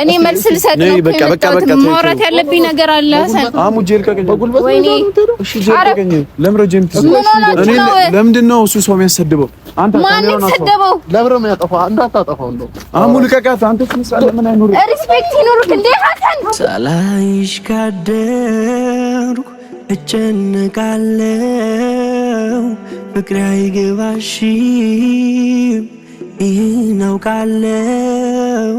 እኔ መልስ ልሰጥ ነው። በቃ ማውራት ያለብኝ ነገር አለ። ሀሰን ጄል ከገኘ በጉልበት ነው። እሺ ጄል ከገኘ ለምረጀም እኔ ለምንድን ነው እሱ ሰው የሚያሰድበው? አንተ ማን ተሰደበው? ለምረም ያጠፋው እንዳታጠፋው ነው። ልቀቃት። አንተ ትንሳለ ምን አይኖር ሪስፔክት ይኖርክ እንዴ ሀሰን? ሳላይሽ ካደርኩ እጨነቃለሁ። ፍቅሬ አይገባሽም ይህን አውቃለሁ።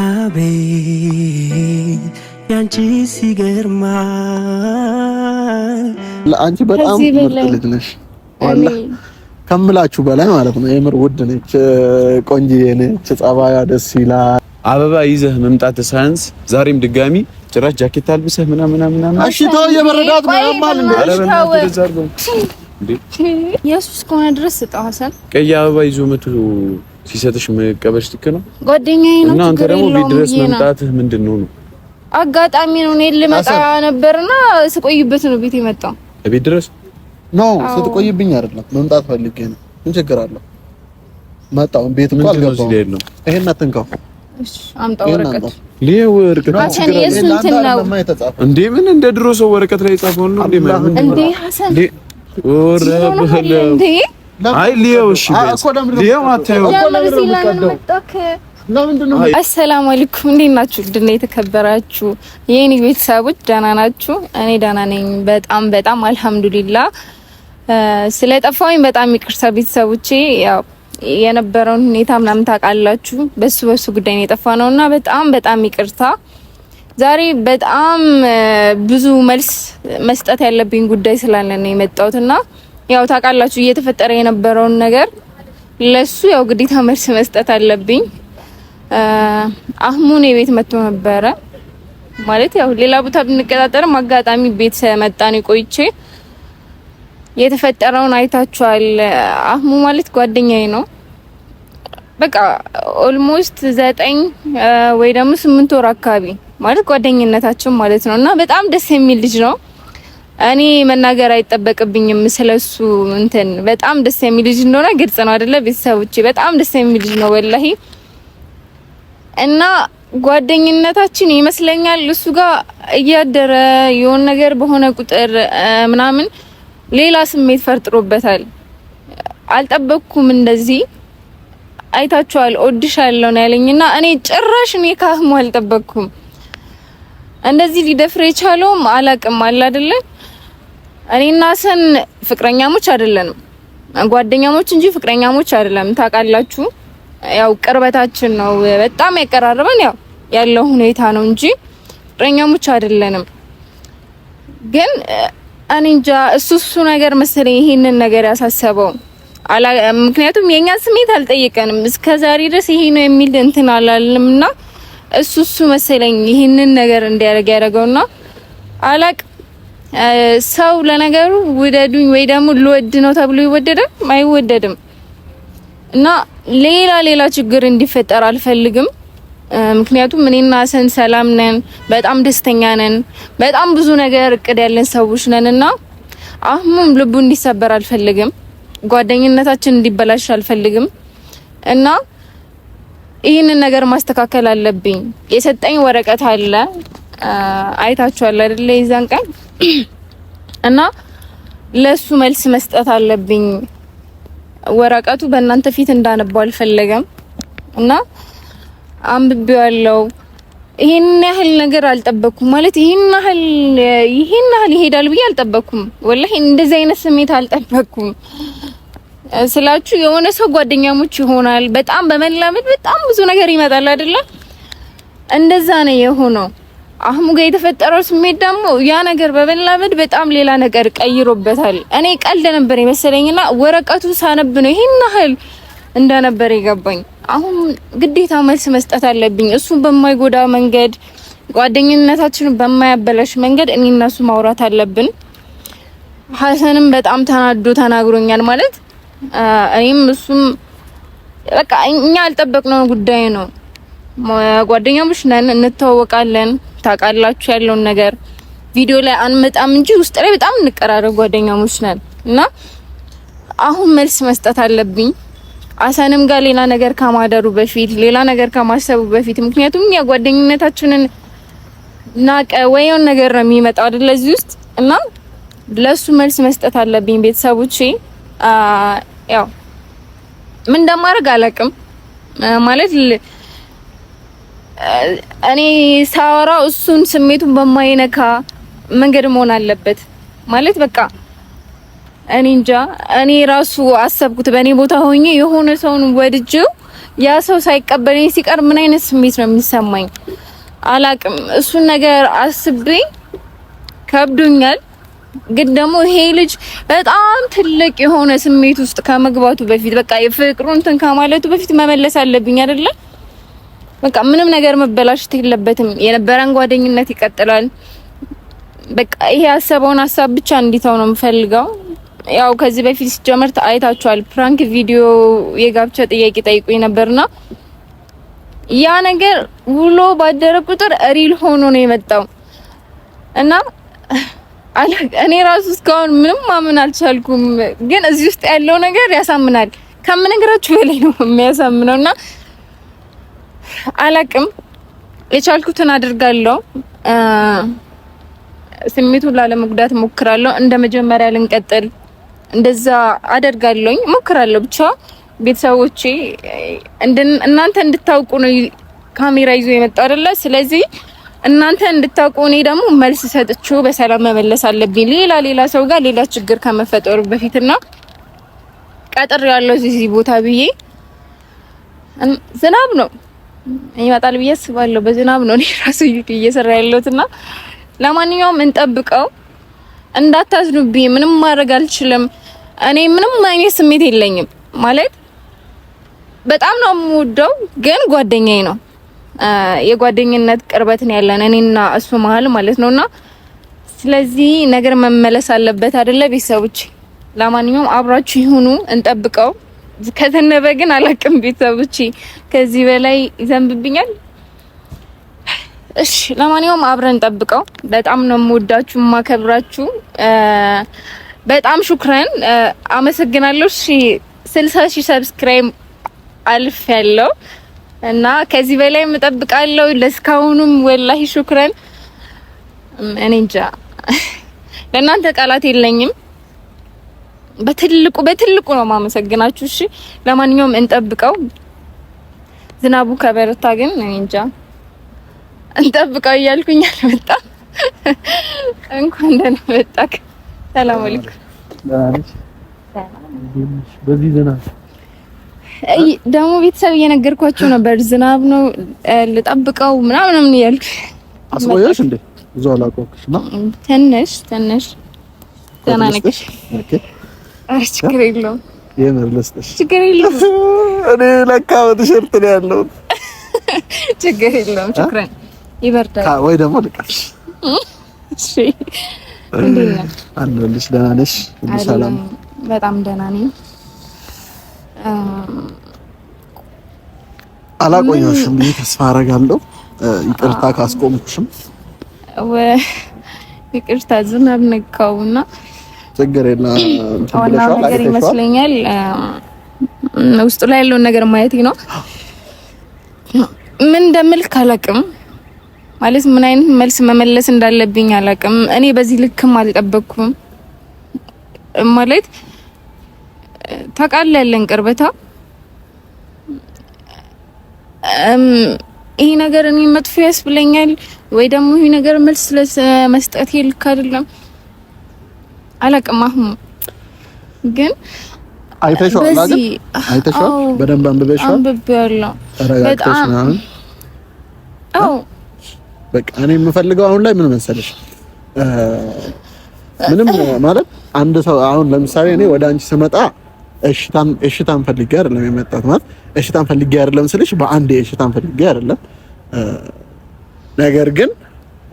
አቤት ያንቺ ሲገርማል። ለአንቺ በጣም ምርጥ ልጅ ነሽ ዋላ ከምላችሁ በላይ ማለት ነው። የምር ውድ ነች፣ ቆንጆዬ ነች፣ ጸባያ ደስ ይላል። አበባ ይዘህ መምጣት ሳይንስ ዛሬም ድጋሚ ጭራሽ ጃኬት አልብሰህ ምናምን እሺ ተው፣ የበረዳት ነው ያማል እንዴ? ኢየሱስ ከሆነ ድረስ ስጠው ሀሰን። ቀይ አበባ ይዞ መቶ ሲሰጥሽ መቀበልሽ ትክ ነው ጓደኛዬ ነው። እና አንተ ደግሞ ቤት ድረስ መምጣትህ ምንድነው ነው? አጋጣሚ ነው። እኔ ልመጣ ነበርና ስቆይበት ነው ቤት የመጣው። ቤት ድረስ ነው ስትቆይብኝ አይደለም መምጣት ፈልጌ ነው። ምን ችግር አለው? መጣው ቤት እኮ አልገባው። ይሄን አትንካው። እሺ አምጣው ወረቀት። ሊው ወረቀት ሀሰን የሱንትን ነው እንዴ? ምን እንደ ድሮ ሰው ወረቀት ላይ ጻፈው ነው እንዴ? እንዴ ሀሰን ወረቀት እንዴ? አይ ሊው እሺ ሊው አታየው። አሰላሙ አለይኩም እንዴት ናችሁ? ድና የተከበራችሁ የኔ ቤተሰቦች ደህና ናችሁ? እኔ ደህና ነኝ በጣም አልሐምዱሊላህ። ስለጠፋሁኝ በጣም ይቅርታ ቤተሰቦቼ። ያው የነበረውን ሁኔታ ምናምን ታውቃላችሁ። በሱ ጉዳይ ነው የጠፋነውና በጣም ይቅርታ። ዛሬ በጣም ብዙ መልስ መስጠት ያለብኝ ጉዳይ ስላለ ነው የመጣሁትና ያው ታውቃላችሁ እየተፈጠረ የነበረውን ነገር ለሱ ያው ግዴታ መልስ መስጠት አለብኝ። አህሙን የቤት መጥቶ ነበረ ማለት ያው ሌላ ቦታ ብንቀጣጠርም አጋጣሚ ቤት መጣን ቆይቼ የተፈጠረውን አይታችኋል። አህሙ ማለት ጓደኛዬ ነው። በቃ ኦልሞስት 9 ወይ ደግሞ 8 ወር አካባቢ ማለት ጓደኝነታችን ማለት ነውና በጣም ደስ የሚል ልጅ ነው። እኔ መናገር አይጠበቅብኝም ስለሱ እንትን በጣም ደስ የሚል ልጅ እንደሆነ ግልጽ ነው አይደለ ቤተሰቦቼ? በጣም ደስ የሚል ልጅ ነው ወላሂ። እና ጓደኝነታችን ይመስለኛል እሱ ጋር እያደረ የሆነ ነገር በሆነ ቁጥር ምናምን ሌላ ስሜት ፈርጥሮበታል። አልጠበቅኩም እንደዚህ። አይታችኋል እወድሻለሁ ነው ያለኝና እኔ ጭራሽ ከአህሙ አልጠበቅኩም። እንደዚህ ሊደፍር የቻለውም አላቅም አለ አይደለ? እኔና ሀሰን ፍቅረኛሞች አይደለንም፣ ጓደኛሞች እንጂ ፍቅረኛሞች አይደለም። ታውቃላችሁ ያው ቅርበታችን ነው በጣም ያቀራረበን ያው ያለው ሁኔታ ነው እንጂ ፍቅረኛሞች አይደለንም። ግን እኔ እንጃ እሱ ነገር መሰለኝ ይሄንን ነገር ያሳሰበው። ምክንያቱም የኛ ስሜት አልጠየቀንም እስከዛሬ ድረስ ይሄ ነው የሚል እንትን አላለምና እሱ መሰለኝ ይሄንን ነገር እንዲያደርግ ያደረገውና አላቅ። ሰው ለነገሩ ውደዱኝ ወይ ደግሞ ልወድ ነው ተብሎ ይወደዳል አይወደድም። እና ሌላ ችግር እንዲፈጠር አልፈልግም። ምክንያቱም እኔና ሀሰን ሰላም ነን፣ በጣም ደስተኛ ነን፣ በጣም ብዙ ነገር እቅድ ያለን ሰዎች ነንና አህሙም ልቡ እንዲሰበር አልፈልግም፣ ጓደኝነታችን እንዲበላሽ አልፈልግም። እና ይህንን ነገር ማስተካከል አለብኝ። የሰጠኝ ወረቀት አለ አይታችኋል አይደለ? የዛን ቀን እና ለሱ መልስ መስጠት አለብኝ። ወረቀቱ በእናንተ ፊት እንዳነባው አልፈለገም እና አንብቤዋለሁ። ይሄን ያህል ነገር አልጠበኩም ማለት ይሄን ያህል ይሄዳል ብዬ አልጠበኩም። ወላሂ እንደዚህ አይነት ስሜት አልጠበኩም ስላችሁ የሆነ ሰው ጓደኛሞች ይሆናል በጣም በመላመድ በጣም ብዙ ነገር ይመጣል አይደለ? እንደዛ ነው የሆነው። አህሙ ጋር የተፈጠረው ስሜት ደግሞ ያ ነገር በመላመድ በጣም ሌላ ነገር ቀይሮበታል። እኔ ቀልድ ነበር የመሰለኝና ወረቀቱ ሳነብ ነው ይሄን ያህል እንደነበር የገባኝ። አሁን ግዴታ መልስ መስጠት አለብኝ። እሱን በማይጎዳ መንገድ ጓደኝነታችንን በማያበላሽ መንገድ እኔ እና እሱ ማውራት አለብን። ሀሰንም በጣም ተናዶ ተናግሮኛል ማለት እኔም እሱም በቃ እኛ ያልጠበቅነው ጉዳይ ነው። ጓደኛሞች ነን፣ እንተዋወቃለን። ታውቃላችሁ ያለውን ነገር ቪዲዮ ላይ አንመጣም እንጂ ውስጥ ላይ በጣም እንቀራረብ ጓደኛሞች ነን እና አሁን መልስ መስጠት አለብኝ። አሰንም ጋር ሌላ ነገር ከማደሩ በፊት ሌላ ነገር ከማሰቡ በፊት ምክንያቱም ያ ጓደኝነታችንን ናቀ ወይን ነገር ነው የሚመጣው አይደል እዚህ ውስጥ እና ለሱ መልስ መስጠት አለብኝ ቤተሰቦቼ ያው ምን እንደማደርግ አላውቅም ማለት እኔ ሳወራው እሱን ስሜቱን በማይነካ መንገድ መሆን አለበት ማለት በቃ እኔ እንጃ እኔ ራሱ አሰብኩት በእኔ ቦታ ሆኜ የሆነ ሰውን ወድጄው ያ ሰው ሳይቀበለኝ ሲቀር ምን አይነት ስሜት ነው የሚሰማኝ አላውቅም እሱን ነገር አስቤ ከብዶኛል ግን ደግሞ ይሄ ልጅ በጣም ትልቅ የሆነ ስሜት ውስጥ ከመግባቱ በፊት በቃ የፍቅሩን እንትን ከማለቱ በፊት መመለስ አለብኝ አይደለ በቃ ምንም ነገር መበላሽት የለበትም የነበረን ጓደኝነት ይቀጥላል በቃ ይሄ ያሰበውን ሀሳብ ብቻ እንዲተው ነው የምፈልገው ያው ከዚህ በፊት ሲጀመር አይታችኋል ፕራንክ ቪዲዮ የጋብቻ ጥያቄ ጠይቁኝ ነበርና ያ ነገር ውሎ ባደረ ቁጥር ሪል ሆኖ ነው የመጣው እና እኔ ራሱ እስካሁን ምንም ማመን አልቻልኩም ግን እዚህ ውስጥ ያለው ነገር ያሳምናል ከምነግራችሁ በላይ ነው የሚያሳምነውና አላቅም የቻልኩትን አድርጋለሁ ስሜቱን ላለመጉዳት ሞክራለሁ እንደ መጀመሪያ ልንቀጥል እንደዛ አደርጋለሁኝ ሞክራለሁ ብቻ ቤተሰቦቼ እናንተ እንድታውቁ ነው ካሜራ ይዞ የመጣው አይደለ ስለዚህ እናንተ እንድታውቁ እኔ ደግሞ መልስ ሰጥቼው በሰላም መመለስ አለብኝ ሌላ ሰው ጋር ሌላ ችግር ከመፈጠሩ በፊትና ቀጥር ያለው እዚህ ቦታ ብዬ ዝናብ ነው ይመጣል ብዬ አስባለሁ በዝናብ ነው እኔ ራሱ እየሰራ ያለሁትና ለማንኛውም እንጠብቀው እንዳታዝኑብኝ ምንም ማድረግ አልችልም እኔ ምንም አይነት ስሜት የለኝም ማለት በጣም ነው የምወደው ግን ጓደኛዬ ነው የጓደኝነት ቅርበትን ያለን እኔና እሱ መሀል ማለት ነውና ስለዚህ ነገር መመለስ አለበት አይደለ ቤተሰቦች ለማንኛውም አብራችሁ ይሁኑ እንጠብቀው ከተነበ ግን አላቅም ቤተሰቦች ከዚህ በላይ ይዘንብብኛል እሺ ለማንኛውም አብረን እንጠብቀው በጣም ነው የምወዳችሁ ማከብራችሁ በጣም ሹክራን አመሰግናለሁ 60000 ሰብስክራይብ አልፍ ያለው እና ከዚህ በላይ እንጠብቃለሁ ለስካሁኑም ወላሂ ሹክራን እኔ እንጃ ለእናንተ ቃላት የለኝም በትልቁ ነው ማመሰግናችሁ እሺ ለማንኛውም እንጠብቀው ዝናቡ ከበረታ ግን እኔ እንጃ እንጠብቀው እያልኩኝ አልመጣም እንኳን ደህና መጣክ ሰላም አለይኩም በዚህ ዝናብ ደግሞ ቤተሰብ እየነገርኳቸው ነበር ዝናብ ነው ልጠብቀው ምናምን እያልኩ አስቆየሽ እንዴ እዛው አላቆክሽ ነው ትንሽ ደህና ነሽ ኦኬ ችግር የለውም የመለስሽ ችግር የለውም እኔ ለካ በቲሸርት ነው ያለው ችግር የለውም ሹክራን ይበርዳል ወይ ደግሞ ልቀሽ እሺ እንዴት ነሽ አንቺ ደህና ነሽ ሰላም በጣም ደህና ነኝ አላቆየሽም ብዬ ተስፋ አደርጋለሁ ይቅርታ ካስቆምኩሽም ይቅርታ ዝናብ ነካውና ችግር የለም ዋናው ነገር ይመስለኛል ውስጡ ላይ ያለውን ነገር ማየት ነው ምን እንደምል ካላቅም ማለት ምን አይነት መልስ መመለስ እንዳለብኝ አላቅም እኔ በዚህ ልክም አልጠበቅኩም ማለት ታውቃለህ ያለን ቅርበታ ይሄ ነገር እኔ መጥፎ ያስብለኛል ወይ ደግሞ ይሄ ነገር መልስ ለመስጠት ይልክ አይደለም አላቅም አሁን ግን አይተሽዋል አይደል አይተሽዋል በደንብ አንብበሽዋል አንብቤዋለሁ በጣም አዎ በቃ እኔ የምፈልገው አሁን ላይ ምን መሰለሽ ምንም ማለት አንድ ሰው አሁን ለምሳሌ እኔ ወደ አንቺ ስመጣ እሽታን ፈልጌ አይደለም የመጣሁት ማለት እሽታን ፈልጌ አይደለም ስልሽ በአንድ እሽታን ፈልጌ አይደለም ነገር ግን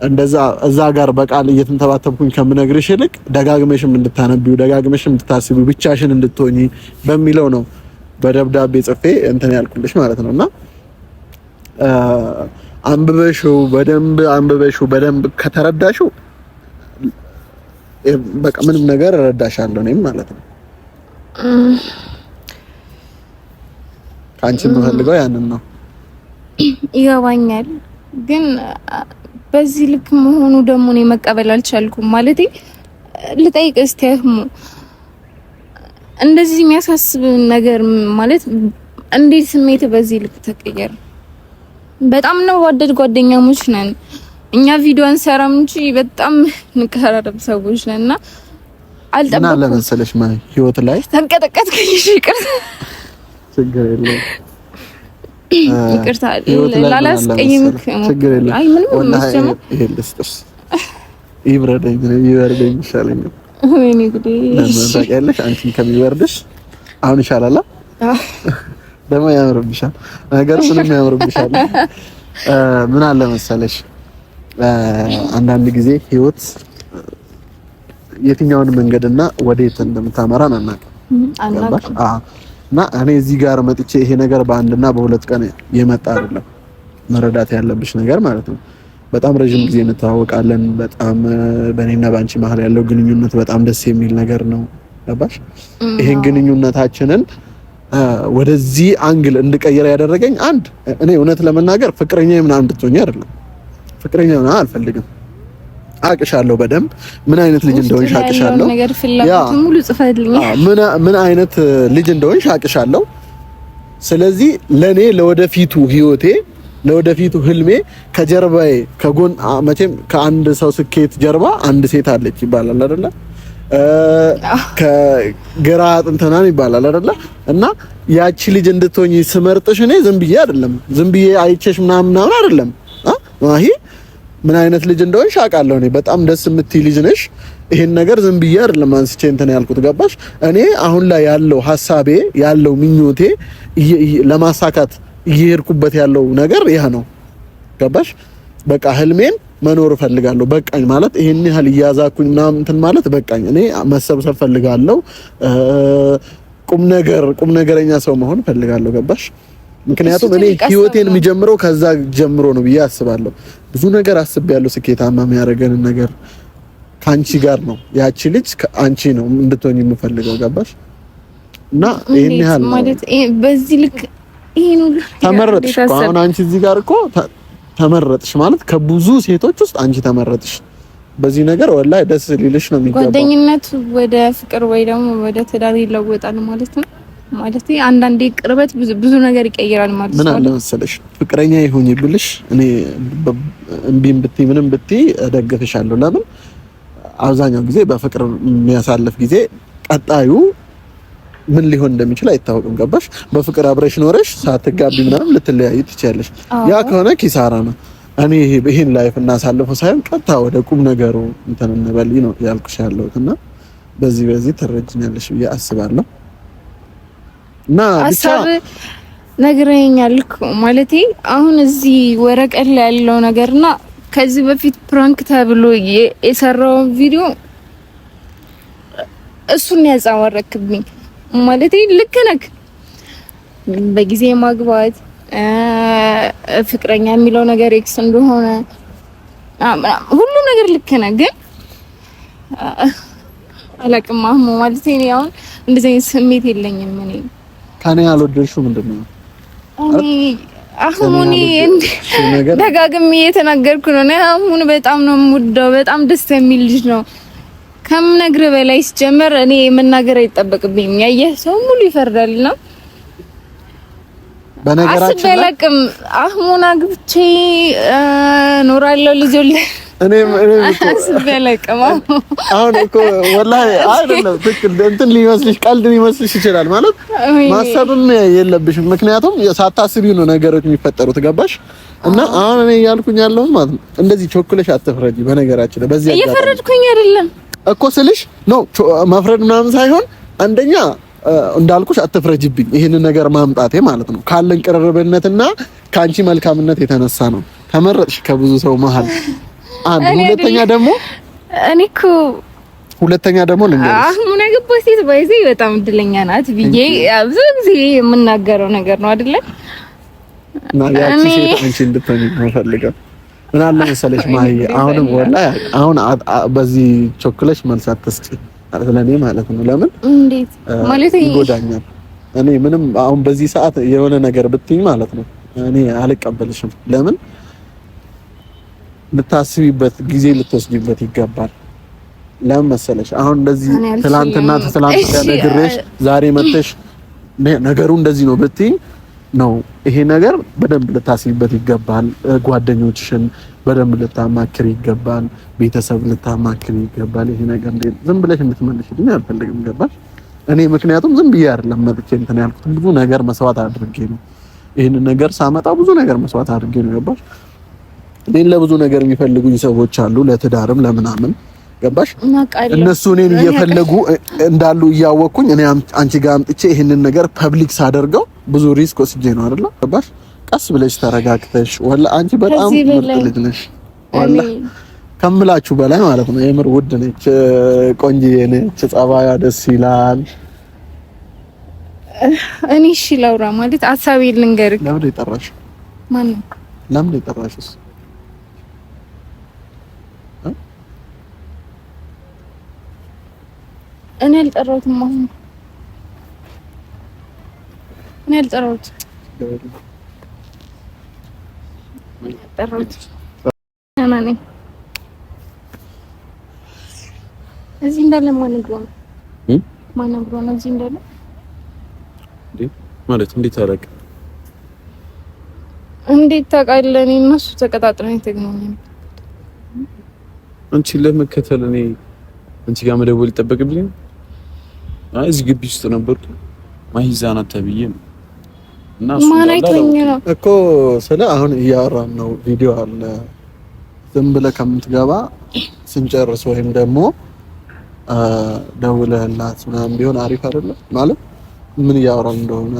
እንደዛ እዛ ጋር በቃል እየተንተባተብኩኝ ከምነግርሽ ይልቅ ደጋግመሽም እንድታነቢው ደጋግመሽም እንድታስቢው ብቻሽን እንድትሆኚ በሚለው ነው በደብዳቤ ጽፌ እንትን ያልኩልሽ ማለት ነውና አንብበሽው በደንብ ከተረዳሽው በቃ ምንም ነገር እረዳሻለሁ እኔም ማለት ነው ከአንቺ የምፈልገው ያንን ነው። ይገባኛል፣ ግን በዚህ ልክ መሆኑ ደግሞ እኔ መቀበል አልቻልኩም። ማለቴ ልጠይቅ እስቲ እንደዚህ የሚያሳስብ ነገር ማለት እንዴት ስሜት በዚህ ልክ ተቀየረ? በጣም ነው ወደድ ጓደኛሞች ነን እኛ ቪዲዮ አንሰራም እንጂ በጣም ንቀራረብ ሰዎች ነንና አልጠበቅኩም። እና ለመሰለሽ ህይወት ላይ ተንቀጠቀጥኩኝ። ችግር የለም ይቅርታ ላላስቀይምክ። ችግር የለም። አይ ምንም መስጀም ይሄ ልስጥሽ ይብረደኝ ይሻለኛል። ወይኔ ጉዴ ታውቂያለሽ፣ አንቺን ከሚበርድሽ አሁን ይሻላል። ደግሞ ያምርብሻል ነገር ምንም ያምርብሻል። ምን አለ መሰለሽ አንዳንድ ጊዜ ህይወት የትኛውን መንገድና ወዴት እንደምታመራን አናውቅም። እና እኔ እዚህ ጋር መጥቼ ይሄ ነገር በአንድና በሁለት ቀን የመጣ አይደለም። መረዳት ያለብሽ ነገር ማለት ነው። በጣም ረጅም ጊዜ እንተዋወቃለን። በጣም በእኔና በአንቺ መሀል ያለው ግንኙነት በጣም ደስ የሚል ነገር ነው። ገባሽ? ይሄን ግንኙነታችንን ወደዚህ አንግል እንድቀይር ያደረገኝ አንድ እኔ እውነት ለመናገር ፍቅረኛ ምናምን እንድትሆኚ አይደለም። ፍቅረኛ ምናምን አልፈልግም። አቅሻለሁ በደንብ ምን አይነት ልጅ እንደሆንሽ አቅሻለሁ። ያ ሙሉ ጽፈልኝ ምን አይነት ልጅ እንደሆንሽ አቅሻለሁ። ስለዚህ ለኔ ለወደፊቱ ህይወቴ ለወደፊቱ ህልሜ ከጀርባዬ ከጎን መቼም ከአንድ ሰው ስኬት ጀርባ አንድ ሴት አለች ይባላል አይደለ? ከግራ አጥንተናን ይባላል አይደለ? እና ያቺ ልጅ እንድትሆኚ ስመርጥሽ እኔ ዝም ብዬ አይደለም፣ ዝም ብዬ አይቼሽ ምናምን አይደለም። ማሂ ምን አይነት ልጅ እንደሆንሽ አውቃለሁ። እኔ በጣም ደስ የምትይ ልጅ ነሽ። ይሄን ነገር ዝም ብዬ አይደለም አንስቼ እንትን ያልኩት። ገባሽ? እኔ አሁን ላይ ያለው ሐሳቤ ያለው ምኞቴ ለማሳካት እየሄድኩበት ያለው ነገር ያ ነው። ገባሽ? በቃ ህልሜን መኖር እፈልጋለሁ። በቃኝ ማለት ይሄን ያህል እያዛኩኝ ምናምን እንትን ማለት በቃኝ። እኔ መሰብሰብ ፈልጋለሁ። ቁም ነገረኛ ሰው መሆን ፈልጋለሁ። ገባሽ? ምክንያቱም እኔ ህይወቴን የሚጀምረው ከዛ ጀምሮ ነው ብዬ አስባለሁ። ብዙ ነገር አስቤያለሁ። ስኬታማ የሚያደርገንን ነገር ካንቺ ጋር ነው። ያቺ ልጅ አንቺ ነው እንድትሆኚ የምፈልገው። ገባሽ? እና ይሄን ያህል ማለት በዚህ ልክ ይሄን ሁሉ ተመረጥሽ። አሁን አንቺ እዚህ ጋር እኮ ተመረጥሽ ማለት ከብዙ ሴቶች ውስጥ አንቺ ተመረጥሽ። በዚህ ነገር ወላሂ ደስ ሊልሽ ነው የሚገባው። ጓደኝነት ወደ ፍቅር ወይ ደግሞ ወደ ትዳር ይለወጣል ማለት ነው። ማለት አንዳንዴ ቅርበት ብዙ ነገር ይቀይራል ማለት ነው። ምን አለ መሰለሽ ፍቅረኛ ይሁን ይብልሽ እኔ እምቢም ብትይ ምንም ብትይ እደግፍሻለሁ። ለምን አብዛኛው ጊዜ በፍቅር የሚያሳልፍ ጊዜ ቀጣዩ ምን ሊሆን እንደሚችል አይታወቅም። ገባሽ? በፍቅር አብረሽ ኖረሽ ሳትጋቢ ምናምን ልትለያይ ትችያለሽ። ያ ከሆነ ኪሳራ ነው። እኔ ይሄን ላይፍ እናሳልፈው ሳይሆን ቀጥታ ወደ ቁም ነገሩ እንትን እንበል ነው ያልኩሽ ያለሁት እና በዚህ ትረጅኛለሽ ብዬ አስባለሁ። እና ብቻ ነግረኛል እኮ ማለቴ አሁን እዚህ ወረቀት ላይ ያለው ነገርና ከዚህ በፊት ፕራንክ ተብሎ የሰራው ቪዲዮ እሱን ያጻወረክብኝ ማለቴ ልክ ነህ። በጊዜ ማግባት ፍቅረኛ የሚለው ነገር ኤክስ እንደሆነ ሁሉ ነገር ልክ ነህ፣ ግን አላቅም አህሙ ማለቴ እኔ አሁን እንደዚህ አይነት ስሜት የለኝም። እኔ ካኔ አልወደድሽው ምንድነው? እኔ አህሙን ደጋግሜ እየተናገርኩ ነው። አህሙን በጣም ነው የምወደው። በጣም ደስ የሚል ልጅ ነው። ከምነግርህ በላይ ሲጀመር እኔ መናገር አይጠበቅብኝም። ያየህ ሰው ሙሉ ይፈርዳልና በነገራችን ላይ አስበለቅም አህሙን አግብቼ ኖራለሁ ልጅ እኔ አስበለቅም አሁን እኮ ወላሂ አይደለም ትክክል እንትን ሊመስልሽ ቀልድ ሊመስልሽ ይችላል ማለት ማሰብም የለብሽም። ምክንያቱም ሳታስቢው ነው ነገሮች የሚፈጠሩት። ገባሽ? እና አሁን እኔ ያልኩኝ ያለሁት ማለት ነው እንደዚህ ቾክለሽ አትፍረጂ። በነገራችን ላይ በዚህ እየፈረድኩኝ አይደለም እኮ ስልሽ ነው መፍረድ ምናምን ሳይሆን አንደኛ እንዳልኩሽ አትፍረጅብኝ። ይሄንን ነገር ማምጣቴ ማለት ነው ካለን ቅርርብነትና ካንቺ መልካምነት የተነሳ ነው። ተመረጥሽ ከብዙ ሰው መሀል አንድ ሁለተኛ ደግሞ ልንገርሽ አህሙን ያገባች ሴት ባይዜ በጣም እድለኛ ናት ብዬ ብዙ ጊዜ የምናገረው ነገር ነው አይደለ? እና ያቺ ሴት አንቺ እንድትሆኚ ነው ፈልገው ምን አለ መሰለሽ ማይ አሁንም ወላሂ አሁን በዚህ ቾክለሽ መልስ አትስጪ ለኔ ማለት ነው። ለምን እንዴት ማለት ይጎዳኛል። እኔ ምንም አሁን በዚህ ሰዓት የሆነ ነገር ብትይኝ ማለት ነው እኔ አልቀበልሽም። ለምን ልታስቢበት ጊዜ ልትወስጂበት ይገባል። ለምን መሰለሽ አሁን እንደዚህ ትላንትና ነግሬሽ ዛሬ መጥተሽ ነገሩ እንደዚህ ነው ብትይኝ ነው ይሄ ነገር በደንብ ልታስቢበት ይገባል። ጓደኞችሽን በደንብ ልታማክሪ ይገባል። ቤተሰብ ልታማክሪ ይገባል። ይሄ ነገር ዝም ብለሽ እንድትመልሽልኝ አልፈልግም። ገባሽ? እኔ ምክንያቱም ዝም ብዬ አይደለም መጥቼ እንትን ያልኩት ብዙ ነገር መስዋዕት አድርጌ ነው ይሄንን ነገር ሳመጣ ብዙ ነገር መስዋዕት አድርጌ ነው። ገባሽ? እኔን ለብዙ ነገር የሚፈልጉኝ ሰዎች አሉ፣ ለትዳርም ለምናምን። ገባሽ? እነሱ እኔን እየፈለጉ እንዳሉ እያወቅኩኝ እኔ አንቺ ጋር አምጥቼ ይሄንን ነገር ፐብሊክ ሳደርገው ብዙ ሪስክ ወስጄ ነው አይደል? ገባሽ? ቀስ ብለሽ ተረጋግተሽ ወላ አንቺ በጣም ምርጥ ልጅ ነሽ ወላ ከምላችሁ በላይ ማለት ነው። የምር ውድ ነች፣ ቆንጆዬ ነች፣ ጸባያ ደስ ይላል። እኔ እሺ ላውራ ማለት አሳቢ ልንገርህ። ለምን የጠራሽ? ማን ነው? ለምን የጠራሽስ? እኔ አልጠራሁትም። አሁን እኔ አልጠራሁትም። እዚህ እንዳለ ማን ነው? ማን ነው እዚህ እንዳለ ማለት እንዴት አደረገ? እንዴት ታውቃለህ? እኔ እና እሱ ተቀጣጥረን የተገናኘን። አንቺን ለመከተል እኔ አንቺ ጋር መደወል ይጠበቅብኝ? አይ እዚህ ግቢ ውስጥ ነበርኩ ማሂዛና ተብዬ ነው እና እሱ ማን አይቶኝ ነው እኮ ስለ አሁን እያወራን ነው። ቪዲዮ አለ ዝም ብለህ ከምትገባ ስንጨርስ ወይም ደግሞ ደውለህላት ምናምን ቢሆን አሪፍ አይደለም ማለት ምን እያወራን እንደሆነ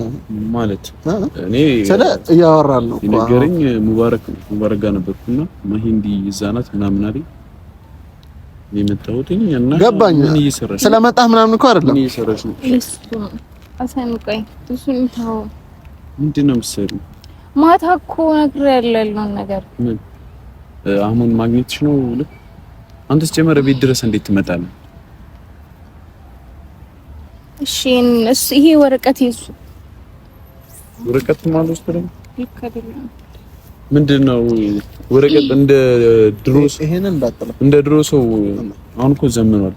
ማለት እኔ ስለ እያወራን ነው። የነገረኝ ሙባረክ ጋር ነበርኩና ማሂንዲ ይዛናት ምናምን አይደል የመጣሁትኝ እና ገባኝ። ምን እየሰራሽ ስለመጣህ ምናምን እኮ አይደለም ምን እየሰራሽ ነው? አሰንቀኝ እሱን ታው ምንድን ነው የምትሰሪው? ማታ እኮ ነግሬያለሁ ያለውን ነገር ምን አሁን ማግኘትሽ ነው? አንተስ ጀመረ ቤት ድረስ እንዴት ትመጣለህ? እሺ ይሄ ወረቀት ይዙ ወረቀት ማለት ነው ይከደል ምንድነው? ወረቀት እንደ ድሮስ ይሄንን እንዳጥለ እንደ ድሮ ሰው አሁን እኮ ዘመኗል።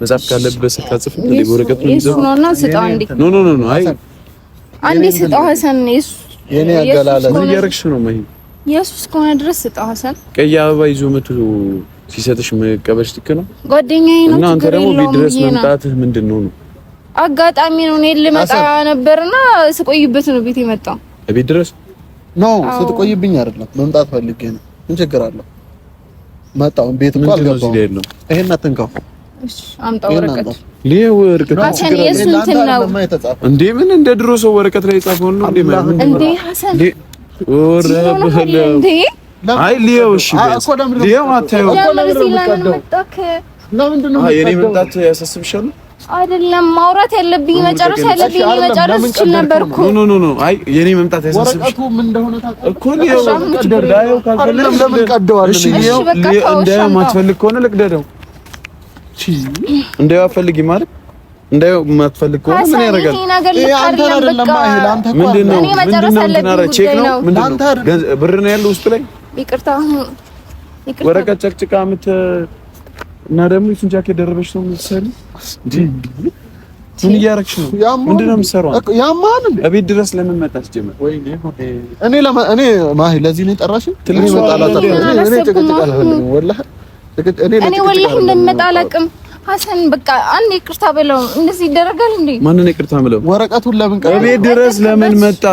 መጻፍ ካለበት ስታጽፍ እንደ ወረቀት ነው ይዘው ነውና ስጣው እንዴ ኖ ኖ ኖ አይ አንዴ ስጣው ሐሰን የኔ አገላለጽ ምን እያደረግሽ ነው? ማሂ ኢየሱስ ከሆነ ድረስ ስጣው ሐሰን ቀይ አበባ ይዞ መቶ ሲሰጥሽ መቀበልሽ ትክ ነው? ጓደኛዬ ነው። እና አንተ ደግሞ ቤት ድረስ መምጣትህ ምንድነው ነው? አጋጣሚ ነው። እኔ ልመጣ ነበርና ስቆይበት ነው ቤት የመጣው። ቤት ድረስ ነው ስትቆይብኝ አይደለም መምጣት ፈልጌ ነው። ምን ችግር አለው? መጣው ቤት እኮ አልገባው። ይሄን አትንካው። እሺ አምጣው ወረቀት ሊው ወረቀት ሐሰን የስንት ነው እንዴ? ምን እንደ ድሮ ሰው ወረቀት ላይ የጻፈው ነው እንዴ? ምን እንዴ ሐሰን ወረበለ አይ ሊው እሺ ሊው አታየው ለምንድን ነው የኔ መምጣት ያሳስብሻል? አይደለም ማውራት ያለብኝ መጨረስ ያለብኝ መጨረስ ይችል ነበርኩ። ኖ ኖ ኖ አይ የኔ መምጣት ያሳስብሽ ወረቀቱ ምን እንደሆነ ታውቃለህ እኮ ሊው ቀደዳው ካልፈለግም ለምን ቀደዋል? እሺ ሊው እንደ ማትፈልግ ከሆነ ልቅደደው። እሺ እንደ አፈልጊ ማለት እንደ ማትፈልግ ከሆነ ምን ያደርጋል? ይሄ አንተ አይደለም አይል አንተ እኮ ምንድነው ቼክ ነው ምንድነው? ብር ነው ያለው ውስጥ ላይ ይቅርታ ወረቀት ጨቅጭቃ እና ደግሞ እሱን ጃኬት ደረበሽ ነው የምትሰሪው እንዴ? ምን እያደረግሽ ነው? ምንድነው የምትሰራው? ያማን እንዴ? እቤት ድረስ ለምን መጣሽ? ጀመር ወይኔ እኔ ማሂ ለዚህ ነው የጠራሽኝ? እኔ መጣላት እኔ ጨቅጭቃ አልፈልግም ወላሂ እኔ ወላሂ እንደምመጣ አላውቅም። ሐሰን በቃ አንዴ ይቅርታ በለው። እንደዚህ ይደረጋል እንዴ? ማንን ይቅርታ በለው? ወረቀቱን ለምን ቀረ? እቤት ድረስ ለምን መጣ?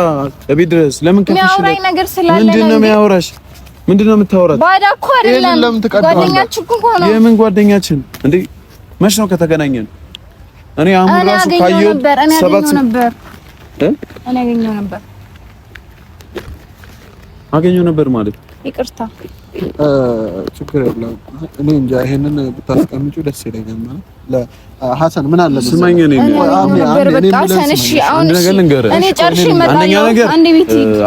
እቤት ድረስ ለምን ከፍሽ? የሚያወራኝ ነገር ስላለ ምንድነው የሚያወራሽ? ምንድነው የምታወራት? ባዳ እኮ አይደለም ጓደኛችን እኮ ነው። የምን ጓደኛችን እንዴ? መች ነው ከተገናኘን? እኔ አሁን ራሱ ካየሁ ሰባት ነበር አገኘው ነበር ማለት ይቅርታ ችግር የለውም። እኔ እንጃ ይሄንን ብታስቀምጪው ደስ ይለኛል። ማለት ለሐሰን ምን አለ ስማኝ ነኝ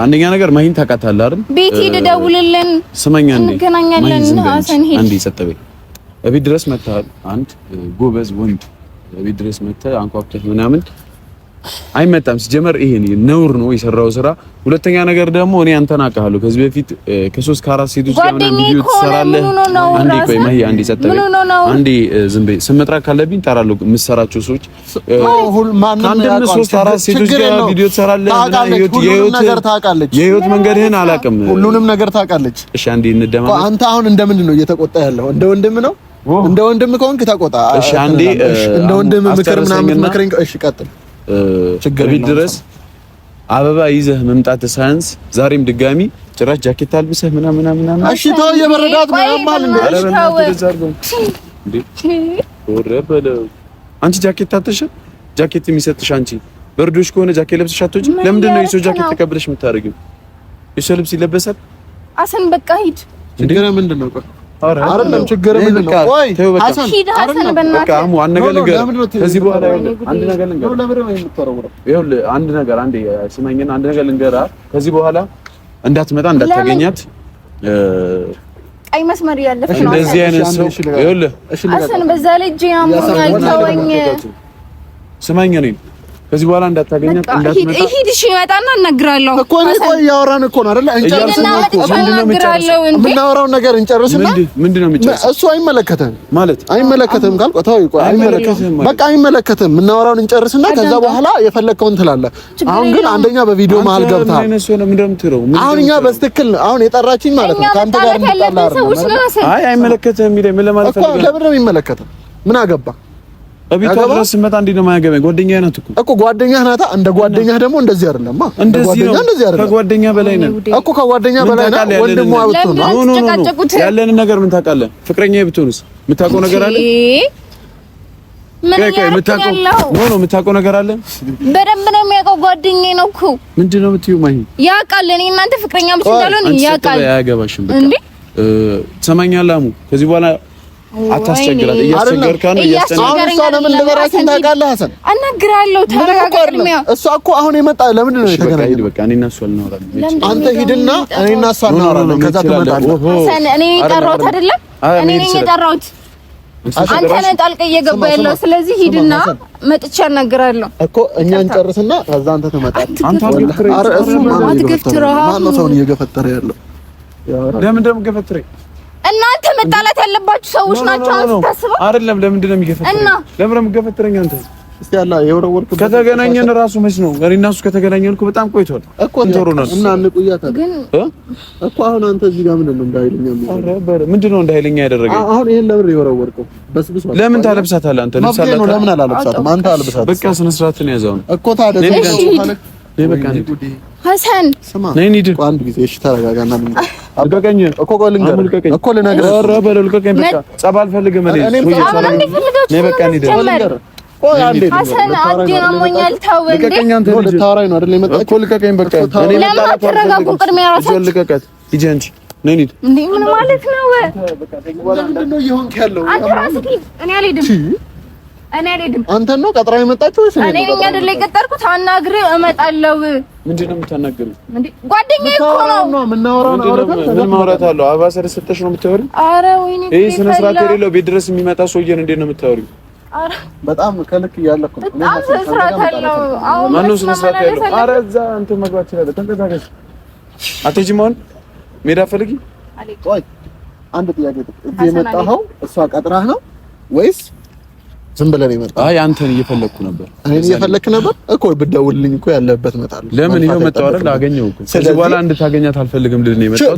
አንደኛ ነገር ማሂን ታውቃታለህ አይደል? ቤት ሂድ ደውልልን። ስማኝ እንገናኛለን። ሐሰን ሂድ አንዴ ጸጥ በይ። እቤት ድረስ መጥተሃል። አንድ ጎበዝ ወንድ እቤት ድረስ መጥተህ አንኳኩተህ ምናምን አይመጣም። ሲጀመር ይሄ ነውር ነው የሰራው ስራ። ሁለተኛ ነገር ደግሞ እኔ አንተን አውቃለሁ ከዚህ በፊት ከ3 ከ4 ሴቶች ጋር ምናምን ቪዲዮ ትሰራለህ። አንዴ ቆይ ማሂ አንዴ ጸጥ በይ አንዴ ዝም በይ። ስም መጥራት ካለብኝ እጠራለሁ። የምትሰራቸው ሰዎች ከአንድም 3 4 ሴቶች ጋር ቪዲዮ ትሰራለህ። የህይወት መንገድህን አላውቅም። ሁሉንም ነገር ታውቃለች። እሺ አንዴ እንደማለት አንተ አሁን እንደምንድን ነው እየተቆጣ ያለው? እንደ ወንድም ነው? እንደ ወንድም ከሆንክ ተቆጣ። እሺ አንዴ እንደ ወንድም ምክር ምናምን መክረኝ። እሺ ቀጥል። ችግር ድረስ አበባ ይዘህ መምጣት ሳይንስ ዛሬም ድጋሚ ጭራሽ ጃኬት አልብሰህ ምናምን ምናምን። እሺ ተው፣ የበረዳት ነው ያማል እንዴ? አንቺ ጃኬት አትሽ ጃኬት የሚሰጥሽ አንቺ በርዶሽ ከሆነ ጃኬት ለብሰሽ አትወጪ። ለምንድን ነው የሰው ጃኬት ተቀብለሽ የምታደርጊው? የሰው ልብስ ይለበሳል። አሰን በቃ ሂድ። ችግር ምንድን ነው? አይደለም ችግር ምንድን ነው? ቆይ ሀሰን ሀሰን በእናትህ በቃ አሙ አንድ ነገር ልንገርህ። ከዚህ በኋላ አንድ ነገር ልንገርህ። ይኸውልህ አንድ ነገር አንዴ ስማኝና አንድ ነገር ልንገርህ። ከዚህ በኋላ እንዳትመጣ እንዳታገኛት ቀይ መስመር ያለፈ ነው። እንደዚህ አይነት ሰው ይኸውልህ ሀሰን በዛ ላይ እጄ ያሞኛል። ተወኝ ስማኝ ነኝ ከዚህ በኋላ እንዳታገኛት እንዳትመጣ። ሂድ እሺ፣ ይመጣና እነግራለሁ እኮ ነው። ቆይ እያወራን እኮ ነው አይደል? እንጨርስና የምናወራውን ነገር እንጨርስና ምንድነው የሚጨርስ? እሱ አይመለከተም ማለት አይመለከትም ካልኩ ተው። ቆይ አይመለከትም፣ በቃ አይመለከትም። የምናወራውን እንጨርስና ከዛ በኋላ የፈለከውን ትላለህ። አሁን ግን አንደኛ በቪዲዮ መሀል ገብተሃል። አሁን እኛ በስትክክል አሁን የጠራችኝ ማለት ነው ከአንተ ጋር እንጣላ። አይ አይመለከትም የሚለኝ ምን ለማለት እኮ ለምን ነው የሚመለከተው? ምን አገባ? አቤት ድረስ ስመጣ እንዴ ነው የማያገባኝ? ጓደኛዬ ናት እኮ ጓደኛህ ናታ። እንደ ጓደኛህ ደግሞ እንደዚህ አይደለማ። እንደዚህ አይደለም። ከጓደኛ በላይ ነን እኮ ከጓደኛ በላይ ነን። ወንድሙ አብቶ ነው ያለንን ነገር ምን ታውቃለህ? ፍቅረኛዬ ብትሆንስ የምታውቀው ነገር አለ? የምታውቀው ነገር አለ? በደንብ ነው የሚያውቀው። ጓደኛዬ ነው እኮ። ምንድን ነው የምትይው ማሂ? ያውቃል። እኔ እናንተ ፍቅረኛ ብቻ እንዳልሆን ያውቃል። አያገባሽም። በቃ ትሰማኛለህ አሙ? ከዚህ በኋላ አታስቸግራት። እያስቸገርካን ለምን እንደበራችን ታውቃለህ ሀሰን? አናግራለሁ። ተረጋጋልኝ። እሷ እኮ አሁን የመጣ ለምን ነው የተገናኘው? በቃ እኔና እሷ እናወራለን። አንተ ሂድና እኔና እሷ እናወራለን። ከዛ ትመጣለህ። ሀሰን እኔ የጠራሁት አይደለም። እኔ ነኝ የጠራሁት። አንተ ነህ ጣልቃ እየገባ ያለው። ስለዚህ ሂድና መጥቻ እናግራለሁ እኮ። እኛን ጨርስና ከዛ አንተ ትመጣለህ። አንተ ማነው ሰውን እየገፈተረ ያለው? ለምን ደግሞ ገፈትረኝ? እናንተ መጣላት ያለባችሁ ሰዎች ናቸው። አንተ ታስበው አይደለም። ለምንድን ነው የሚገፈትረኝ? ለምን ነው የሚገፈትረኝ? አንተ እስቲ ያላ የወረወርኩ ከተገናኘን ራሱ መች ነው? እኔና እሱ ከተገናኘን እኮ በጣም ቆይቷል እኮ እና እንቆያታ ግን እኮ አሁን አንተ እዚህ ጋር ምንድን ነው እንዳይለኛ? ምንድን ነው እንዳይለኛ ያደረገኝ? አሁን ይሄን ለምን የወረወርከው? በስብሷል። ለምን ታለብሳታለህ አንተ? ልብሳለህ ለምን አላለብሳትም? አንተ አለብሳት። በቃ ስነ ስርዓትን ያዘው እኮ ታዲያ በቃ ሀሰን ነይ እንሂድ። አንድ ጊዜ እሺ፣ ተረጋጋና ምን ልቀቀኝ እኮ ልንገርህ እኮ ልነግርህ። ኧረ በለው ልቀቀኝ። በቃ ጸብ አልፈልግም እኔ። ነይ በቃ እንሂድ። ቆይ አንዴ ሀሰን አሞኛል። ተው እንዴ ልቀቀኝ። አንተ ልታወራኝ ነው አይደል የመጣችው? እኮ ልቀቀኝ በቃ። እኔ መጣላት አልፈልግም። ቅድሚያ ራስህ ልቀቀት። ሂጂ አንቺ። ነይ እንሂድ። እንዴ ምን ማለት ነው? ምንድን ነው እየሆንክ ያለው? አንተ ራስህ ሂድ። እኔ አልሄድም። አንተን ነው ቀጥራ የመጣችው ወይስ እኔ ነኝ አይደል የቀጠርኩት? አናግሬው እመጣለሁ። ምንድን ነው የምታናግሪው? እንዴ ጓደኛዬ እኮ ነው። የምናወራው ምን ማውራት አለው? አበባ ሰጥተሽ ነው የምታወሪው? ኧረ ወይኔ ይሄ ስነ ስርዓት የሌለው ቤት ድረስ የሚመጣ ሰውዬን እንዴት ነው የምታወሪው? ኧረ በጣም ከልክ እያለኩ ነው። በጣም ስነ ስርዓት አለው። አሁን ማነው ስነ ስርዓት ያለው? ኧረ እዛ እንትን መግባት ይችላል። ተንቀሳቀሽ። አትሄጂም አሁን ሜዳ ፈልጊ። ቆይ አንድ ጥያቄ እዚህ የመጣኸው እሷ ቀጥራህ ነው ወይስ ዝም ብለን የመጣው? አይ አንተን እየፈለኩ ነበር። እኔን እየፈለክ ነበር እኮ ብትደውልልኝ እኮ ያለበት እመጣለሁ። ለምን ይሄው መጣው አይደል? አገኘው እኮ። ስለዚህ በኋላ እንድታገኛት አልፈልግም ልል ነው የመጣው።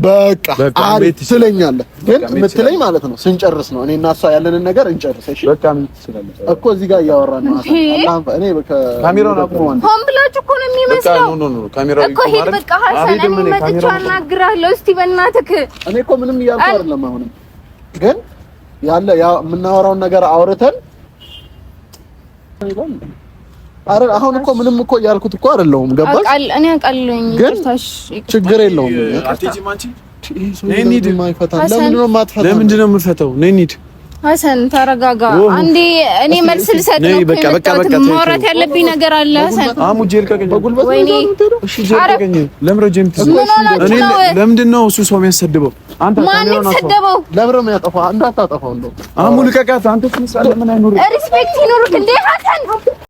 በቃ አሪፍ ትለኛለህ፣ ግን የምትለኝ ማለት ነው ስንጨርስ ነው። እኔና እሷ ያለንን ነገር እንጨርስ። እሺ በቃ ምን ትችላለህ እኮ እዚህ ጋር እያወራን ነው። እኔ ካሜራውን አቁመው አንተ ሆን ብላችሁ እኮ ነው የሚመስለው። ኖ ኖ ካሜራው እኮ ሂድ በቃ ሀሰን፣ እኔ መጥቻ አናግራለሁ። እስቲ በእናትህ እኔ እኮ ምንም እያልኩ አይደለም። አሁንም ግን ያለ ያ የምናወራውን ነገር አውርተን አረ አሁን እኮ ምንም እኮ ያልኩት እኮ አይደለም። ገባሽ? እኔ አውቃለሁኝ። ይቅርታሽ ችግር የለውም። አትሄጂም አንቺ? ለምንድን ነው የምፈታው? ነይ እንሂድ። ሀሰን ተረጋጋ። አንዴ እኔ መልስ ልሰጥ ነው። በቃ ማውራት ያለብኝ ነገር አለ። ሀሰን አሙ ጄል ከገኘ በጉልበት ወይኔ እሺ ጄል ከገኘ ለምረጀም እኔ ለምንድን ነው እሱ ሰው የሚያሰድበው? አንተ ማን ተሰደበው? ለምረም ያጠፋው እንዳታጠፋው ነው። አሙ ልቀቃት። አንተ ትንሳለህ። ምን አይኖር ሪስፔክት ይኖርክ እንዴ ሀሰን?